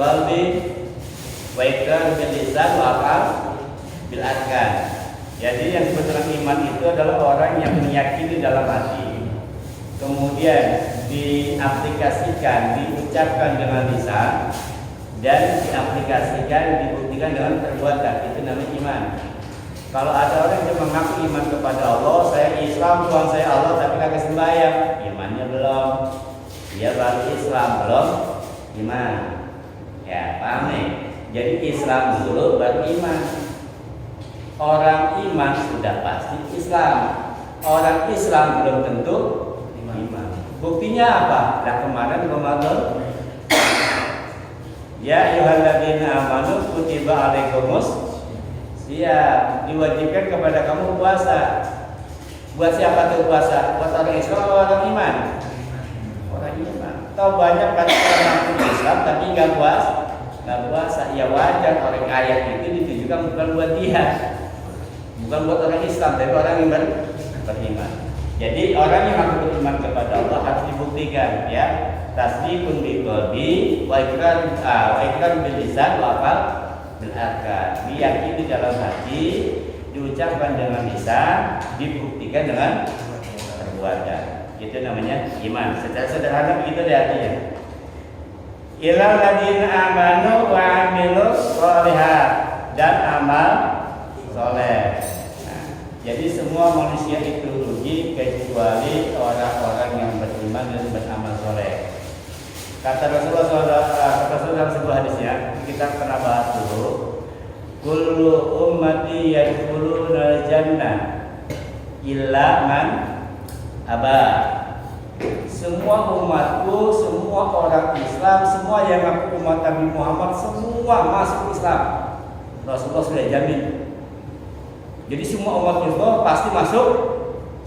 qalbi wa iqrar bil lisan wa amal bil arkan. Jadi yang disebut iman itu adalah orang yang meyakini dalam hati, kemudian diaplikasikan, diucapkan dengan lisan, dan diaplikasikan, dibuktikan dengan perbuatan. Itu namanya iman. Kalau ada orang yang mengaku iman kepada Allah, saya Islam, Tuhan saya Allah, tapi kagak sembahyang, imannya belum. Dia baru Islam, belum iman. Ya, paham nih? Jadi Islam dulu baru iman. Orang iman sudah pasti Islam. Orang Islam belum tentu iman. Buktinya apa? Nah kemarin Ramadan. Ya ayyuhalladzina amanu kutiba alaikumus siyam, diwajibkan kepada kamu puasa. Buat siapa tuh puasa? Buat orang Islam atau orang iman? Orang iman. Tahu banyak kan orang Islam tapi nggak puasa. Ya wajar, orang ayat itu ditujukan bukan buat dia, bukan buat orang Islam, tapi orang yang beriman. Jadi orang yang mengaku beriman kepada Allah harus dibuktikan, ya. Tasdiqun bil qalbi wa iqrar bil lisan wa amal bil arkan. Diyakini dalam hati, diucapkan dengan lisan, dibuktikan dengan perbuatan. Itu namanya iman. Secara sederhana begitu deh artinya. Ilal ladina amanu wa amilus sholihat, dan amal soleh. Nah, jadi semua manusia itu rugi kecuali orang-orang yang beriman dan beramal soleh. Kata Rasulullah dalam sebuah hadisnya, kita pernah bahas dulu. Kullu ummati yadkhuluna jannah illa man aba. Semua umatku, semua orang Islam, semua yang mengaku umat Nabi Muhammad, semua masuk Islam. Rasulullah sudah jamin. Jadi semua umat Islam pasti masuk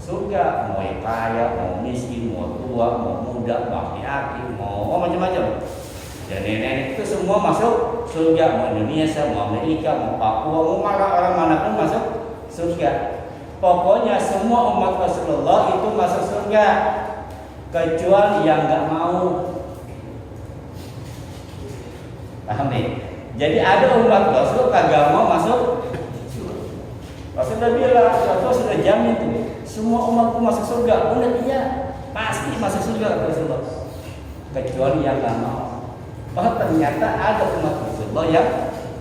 surga. Mau yang kaya, mau miskin, mau tua, mau muda, mau laki-laki, mau macam-macam. Dan nenek itu semua masuk surga. Mau Indonesia, mau Amerika, mau Papua, mau orang mana pun masuk surga. Pokoknya semua umat Rasulullah itu masuk surga, kecuali yang nggak mau. Paham nih? Jadi ada umat Rasul kagak mau masuk. Rasul sudah bilang, Rasul sudah jamin tuh, semua umatku masuk surga. Udah iya, pasti masuk surga Rasulullah. Kecuali yang nggak mau. Oh ternyata ada umat Rasulullah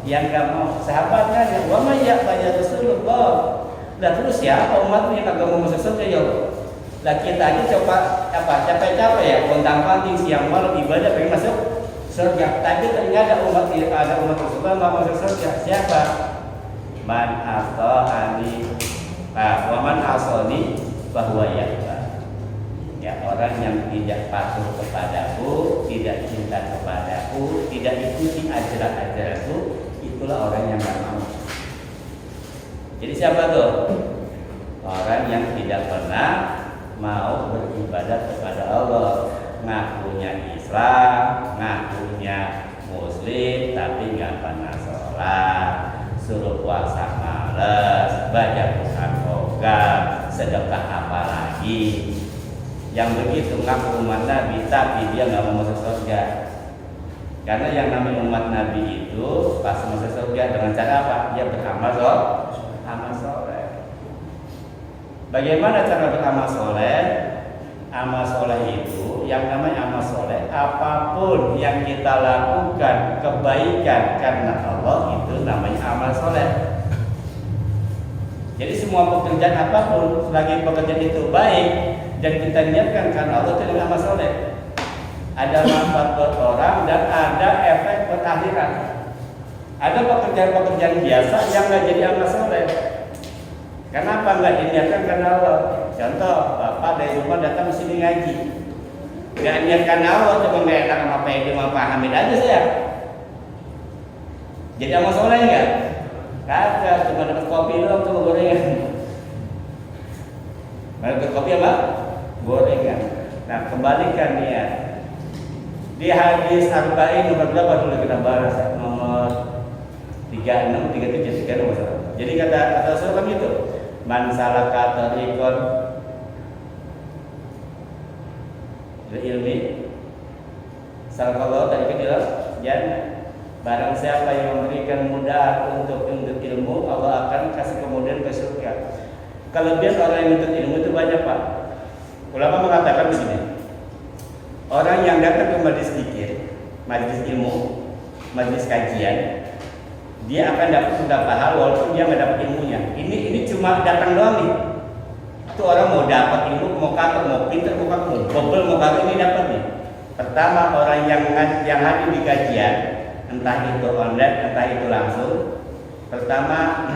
yang nggak mau. Sahabatnya yang wama ya banyak Rasulullah. Lah terus siapa umatnya yang kagak mau masuk surga ya Allah? Lah kita aja coba capek-capek ya, pontang-panting siang malam ibadah pengen masuk surga. Tapi ternyata ada umat Rasulullah nggak masuk surga. Siapa? Man asani, wa man asani bahwa ya orang yang tidak patuh kepadaku, tidak cinta kepadaku, tidak ikuti ajaran-ajaranku, itulah orang yang nggak mau. Jadi siapa tuh? Orang yang tidak pernah mau beribadah kepada Allah, ngakunya Islam, ngakunya Muslim, tapi nggak pernah sholat, suruh puasa malas, baca Quran program, sedekah apa lagi? Yang begitu ngaku umat Nabi, tapi dia nggak mau masuk surga. Karena yang namanya umat Nabi itu pas masuk surga dengan cara apa? Dia beramal soleh. Bagaimana cara beramal soleh? Amal soleh itu, yang namanya amal soleh, apapun yang kita lakukan kebaikan karena Allah, itu namanya amal soleh. Jadi semua pekerjaan apapun, selagi pekerjaan itu baik dan kita niatkan karena Allah, itu amal soleh. Ada manfaat buat orang dan ada efek buat akhirat. Ada pekerjaan-pekerjaan biasa yang nggak jadi amal soleh. Kenapa nggak diniatkan karena Allah? Contoh, bapak dari rumah datang ke sini ngaji, nggak niatkan Allah, cuma nggak enak sama Pak Edi sama Pak Hamid aja saya. Jadi amal soleh nggak? Kagak, cuma dapat kopi doang sama gorengan. Dapat kopi apa? Gorengan. Nah, kembalikan niat. Di hadis arba'in nomor berapa dulu kita bahas? Nomor 36, 37, 3 nomor 1. Jadi kata Rasulullah gitu. Man salaka tariqan ilmi sallallahu tariqan ila jannah. Barang siapa yang memberikan mudah untuk ilmu, Allah akan kasih kemudahan ke surga. Kelebihan orang yang menuntut ilmu itu banyak, Pak. Ulama mengatakan begini, orang yang datang ke majelis zikir, majelis ilmu, majelis kajian, dia akan dapat beberapa hal walaupun dia nggak dapat ilmunya. Ini cuma datang doang nih. Itu orang mau dapat ilmu, mau kagak, mau pinter, mau kagak, mau bobel, mau kagak, ini dapat nih. Pertama, orang yang hadir di kajian, entah itu online, entah itu langsung. Pertama,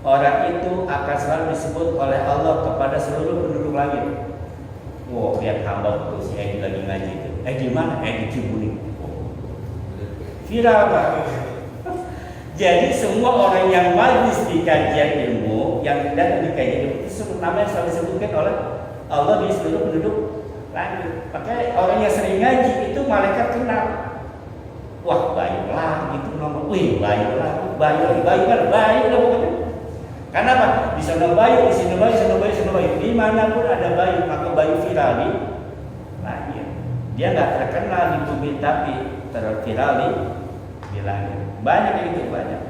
orang itu akan selalu disebut oleh Allah kepada seluruh penduduk langit. Wow, lihat hamba tuh si Edi lagi ngaji itu. Di mana? Di Cibuning. Viral, Pak. Jadi semua orang yang majlis di kajian ilmu, yang datang di kajian ilmu itu namanya selalu disebutkan oleh Allah di seluruh penduduk langit. Makanya orang yang sering ngaji itu malaikat kenal. Wah, baiklah gitu nomor. Wih, baiklah, baik lah pokoknya. Karena apa? Di sana bayu, di sini bayu, di sana bayu, di sana bayu. Dimanapun ada bayu, maka bayu viral di langit. Dia nggak terkenal di bumi tapi terviral di langit. Banyak yang itu banyak.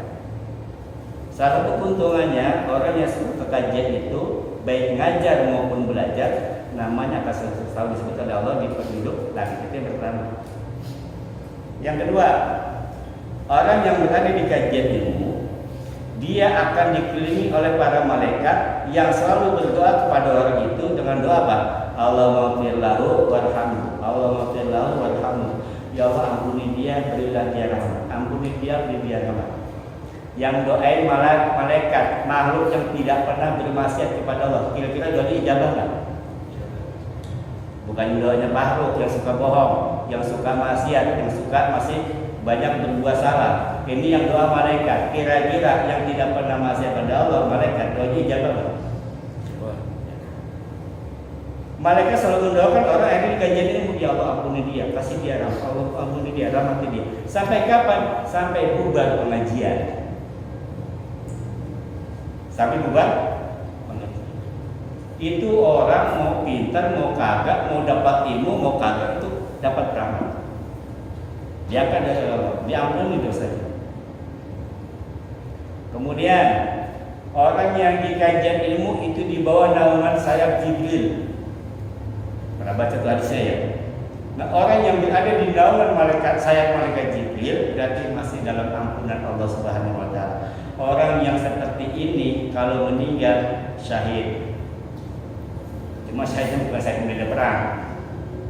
Salah satu keuntungannya orang yang suka ke kajian itu baik ngajar maupun belajar, namanya akan selalu disebut oleh Allah di penduduk langit. Itu yang pertama. Yang kedua, orang yang berada di kajian ilmu, dia akan dikelilingi oleh para malaikat yang selalu berdoa kepada orang itu dengan doa apa? Allahumma lahu warhamhu, Allahumma lahu warhamhu. Ya Allah, ampuni dia, berilah dia rahmat. Ampuni dia, beri dia rahmat. Yang doain malaikat makhluk yang tidak pernah bermaksiat kepada Allah, kira-kira doa ijabah nggak? Bukan doanya makhluk yang suka bohong, yang suka maksiat, yang suka masih banyak berbuat salah. Ini yang doa malaikat. Kira-kira yang tidak pernah maksiat pada Allah, malaikat doanya ijabah nggak? Malaikat selalu mendoakan orang yang di kajian ini, ya Allah ampuni dia, kasih dia rahmat, Allah ampuni dia, rahmati dia. Sampai kapan? Sampai bubar pengajian. Sampai bubar pengajian. Itu orang mau pintar, mau kagak, mau dapat ilmu, mau kagak itu dapat rahmat. Dia akan dari Allah, diampuni dosanya. Kemudian orang yang di kajian ilmu itu di bawah naungan sayap Jibril. Pernah baca tuh hadisnya ya. Nah, orang yang berada di naungan sayap malaikat Jibril berarti masih dalam ampunan Allah Subhanahu wa taala. Orang yang seperti ini kalau meninggal syahid. Cuma syahidnya bukan syahid medan perang.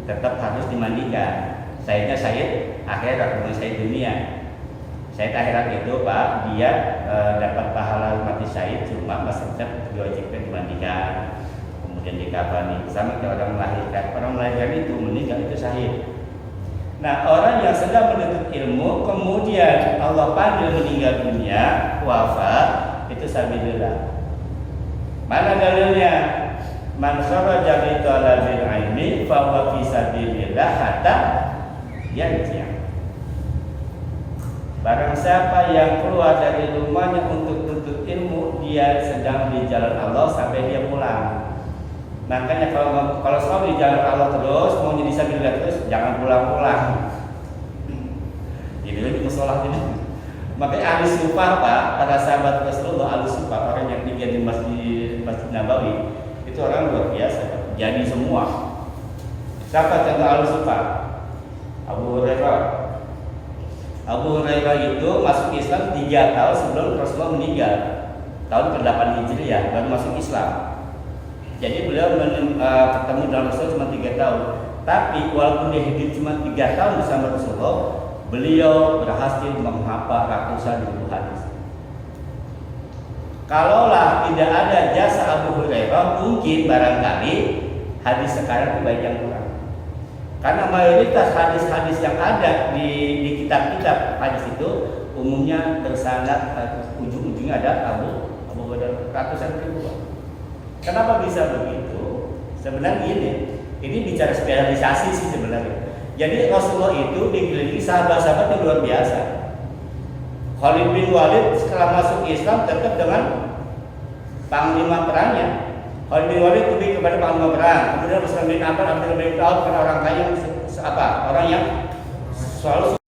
Tetap harus dimandikan. Syahidnya syahid akhirat, bukan syahid dunia. Syahid akhirat itu Pak, dia dapat pahala mati syahid cuma tetap diwajibkan dimandikan. Kemudian dikafani, sama kayak orang melahirkan itu meninggal itu syahid. Nah, orang yang sedang menuntut ilmu kemudian Allah panggil meninggal dunia, wafat, itu sabilillah. Mana dalilnya? Man kharaja bi talabil ilmi fa huwa fi sabilillah hatta yarji'. Barang siapa yang keluar dari rumahnya untuk menuntut ilmu, dia sedang di jalan Allah sampai dia pulang. Makanya kalau selalu di jalan Allah terus, mau jadi sabilillah terus, jangan pulang-pulang. Jadi itu musolah ini. Makanya ahli sufah Pak, para sahabat Rasulullah ahli sufah, orang yang tinggal di Masjid Nabawi, itu orang luar biasa, jadi semua. Siapa contoh ahli sufah? Abu Hurairah. Abu Hurairah itu masuk Islam 3 tahun sebelum Rasulullah meninggal, tahun ke-8 Hijriah baru masuk Islam. Jadi beliau ketemu dengan Rasul cuma 3 tahun. Tapi walaupun dia hidup cuma 3 tahun bersama Rasulullah, beliau berhasil menghafal ratusan ribu hadis. Kalaulah tidak ada jasa Abu Hurairah, mungkin barangkali hadis sekarang banyak yang kurang. Karena mayoritas hadis-hadis yang ada di kitab-kitab hadis itu umumnya bersanad, ujung-ujungnya ada Abu Hurairah, ratusan ribu. Kenapa bisa begitu? Sebenarnya ini bicara spesialisasi sih sebenarnya. Jadi Rasulullah itu dikelilingi sahabat-sahabat yang luar biasa. Khalid bin Walid setelah masuk Islam tetap dengan panglima perangnya. Khalid bin Walid lebih kepada panglima perang. Kemudian Rasulullah bin Affan, Abdullah bin Auf, karena orang kaya orang yang selalu